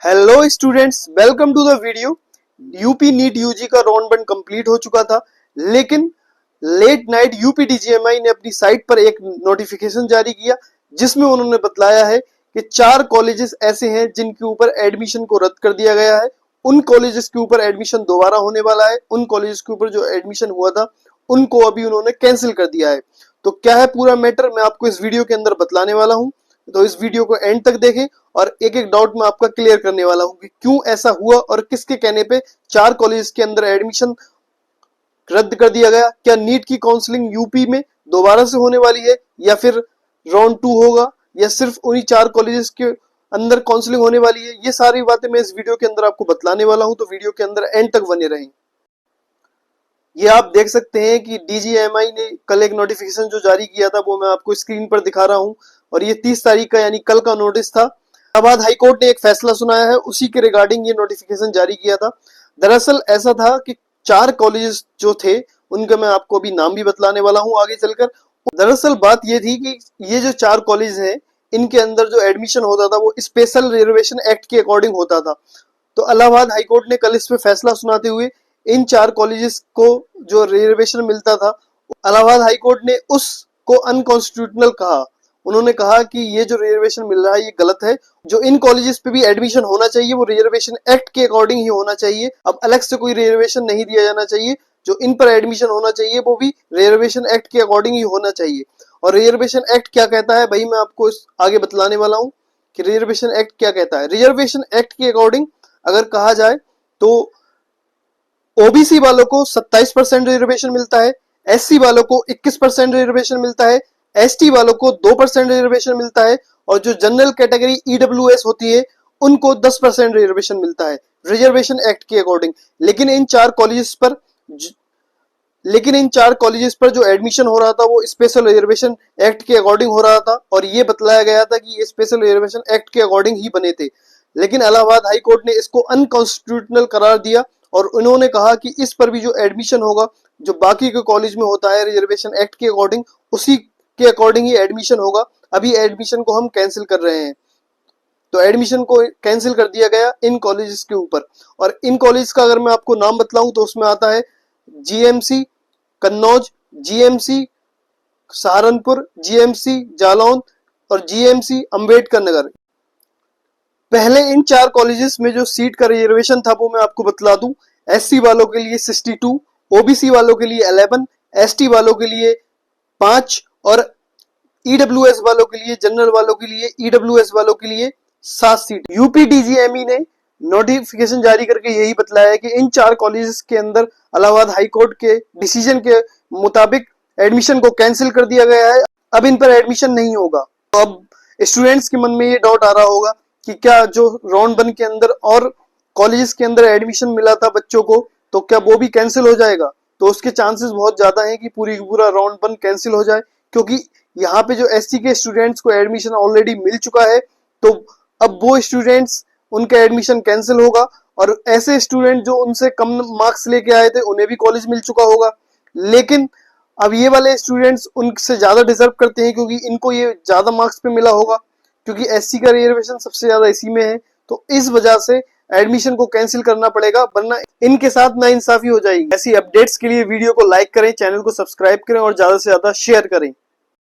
Hello students, welcome to the video. UP NEET UG का round 1 complete हो चुका था, लेकिन लेट नाइट यूपी डीजीएमआई ने अपनी साइट पर एक नोटिफिकेशन जारी किया जिसमें उन्होंने बतलाया है कि 4 कॉलेजेस ऐसे हैं जिनके ऊपर एडमिशन को रद्द कर दिया गया है। उन कॉलेजेस के ऊपर एडमिशन दोबारा होने वाला है। उन कॉलेजेस के ऊपर जो एडमिशन हुआ था उनको अभी उन्होंने कैंसिल कर दिया है। तो क्या है पूरा मैटर, मैं आपको इस वीडियो के अंदर बतलाने वाला हूं। तो इस वीडियो को एंड तक देखें और एक एक डाउट मैं आपका क्लियर करने वाला हूं कि क्यों ऐसा हुआ और किसके कहने पे 4 कॉलेज के अंदर एडमिशन रद्द कर दिया गया। क्या नीट की काउंसलिंग यूपी में दोबारा से होने वाली है या फिर राउंड 2 होगा या सिर्फ उन्हीं 4 कॉलेजेस के अंदर काउंसलिंग होने वाली है। ये सारी बातें मैं इस वीडियो के अंदर आपको बतलाने वाला हूं, तो वीडियो के अंदर एंड तक बने रहें। ये आप देख सकते हैं कि डीजीएमआई ने कल एक नोटिफिकेशन जो जारी किया था वो मैं आपको स्क्रीन पर दिखा रहा हूं और ये 30 तारीख का यानी कल का नोटिस था। इलाहाबाद हाई कोर्ट ने एक फैसला सुनाया है, उसी के रिगार्डिंग ये नोटिफिकेशन जारी किया था। दरअसल ऐसा था कि 4 कॉलेजेस जो थे उनका मैं आपको अभी नाम भी बतलाने वाला हूं आगे चलकर। दरअसल बात ये थी कि ये जो 4 कॉलेज हैं इनके अंदर जो एडमिशन होता था वो स्पेशल रिजर्वेशन एक्ट के अकॉर्डिंग होता था। तो इलाहाबाद हाई कोर्ट ने कल इस पे फैसला सुनाते हुए इन 4 कॉलेजेस को जो रिजर्वेशन मिलता था, इलाहाबाद हाई कोर्ट ने उसको अनकॉन्स्टिट्यूशनल कहा। उन्होंने कहा कि ये जो रिजर्वेशन मिल रहा है ये गलत है। जो इन कॉलेजेस पे भी एडमिशन होना चाहिए वो रिजर्वेशन एक्ट के अकॉर्डिंग ही होना चाहिए। अब अलग से कोई रिजर्वेशन नहीं दिया जाना चाहिए। जो इन पर एडमिशन होना चाहिए वो भी रिजर्वेशन एक्ट के अकॉर्डिंग ही होना चाहिए। और रिजर्वेशन एक्ट क्या कहता है भाई, मैं आपको आगे बतलाने वाला हूँ कि रिजर्वेशन एक्ट क्या कहता है। रिजर्वेशन एक्ट के अकॉर्डिंग अगर कहा जाए तो ओबीसी वालों को 27% रिजर्वेशन मिलता है, एससी वालों को 21% रिजर्वेशन मिलता है, एसटी वालों को 2% रिजर्वेशन मिलता है और जो जनरल कैटेगरी ईडब्ल्यूएस होती है उनको 10% रिजर्वेशन मिलता है रिजर्वेशन एक्ट के अकॉर्डिंग। लेकिन इन चार कॉलेजेस पर जो एडमिशन हो रहा था वो स्पेशल रिजर्वेशन एक्ट के अकॉर्डिंग हो रहा था और ये बतलाया गया था कि ये स्पेशल रिजर्वेशन एक्ट के अकॉर्डिंग ही बने थे। लेकिन इलाहाबाद हाई कोर्ट ने इसको अनकॉन्स्टिट्यूशनल करार दिया और उन्होंने कहा कि इस पर भी जो एडमिशन होगा जो बाकी के कॉलेज में होता है रिजर्वेशन एक्ट के अकॉर्डिंग, उसी के अकॉर्डिंग ही एडमिशन होगा। अभी एडमिशन को हम कैंसिल कर रहे हैं। तो एडमिशन को कैंसिल कर दिया गया इन कॉलेजेस के ऊपर। और इन कॉलेज का अगर मैं आपको नाम बतलाऊं तो उसमें आता है GMC Kannauj, GMC Saharanpur, GMC Jalaun और जीएमसी अंबेडकर नगर। पहले इन 4 कॉलेजेस में जो सीट का रिजर्वेशन था वो मैं आपको बतला दूं। एससी वालों के लिए 62, ओबीसी वालों के लिए 11, एसटी वालों के लिए 5 और ईडब्ल्यूएस वालों के लिए, जनरल वालों के लिए, ईडब्ल्यूएस वालों के लिए 7 सीट। यूपी डीजीएमई ने नोटिफिकेशन जारी करके यही बतलाया है कि इन 4 कॉलेजेस के अंदर इलाहाबाद हाई कोर्ट के डिसीजन के मुताबिक एडमिशन को कैंसिल कर दिया गया है। अब इन पर एडमिशन नहीं होगा। तो अब स्टूडेंट्स के मन में ये डाउट आ रहा होगा कि क्या जो राउंड 1 के अंदर और कॉलेजेस के अंदर एडमिशन मिला था बच्चों को तो क्या वो भी कैंसिल हो जाएगा। तो उसके चांसेस बहुत ज्यादा हैं कि पूरा राउंड 1 कैंसिल हो जाए, क्योंकि यहाँ पे जो एससी के स्टूडेंट्स को एडमिशन ऑलरेडी मिल चुका है। तो अब वो स्टूडेंट्स उनका एडमिशन कैंसिल होगा और ऐसे स्टूडेंट जो उनसे कम मार्क्स लेके आए थे उन्हें भी कॉलेज मिल चुका होगा। लेकिन अब ये वाले स्टूडेंट्स उनसे ज्यादा डिजर्व करते हैं क्योंकि इनको ये ज्यादा मार्क्स पे मिला होगा, क्योंकि एससी का रिजर्वेशन सबसे ज्यादा इसी में है। तो इस वजह से एडमिशन को कैंसिल करना पड़ेगा, वरना इनके साथ नाइंसाफी हो जाएगी। ऐसी अपडेट्स के लिए वीडियो को लाइक करें, चैनल को सब्सक्राइब करें और ज्यादा से ज्यादा शेयर करें।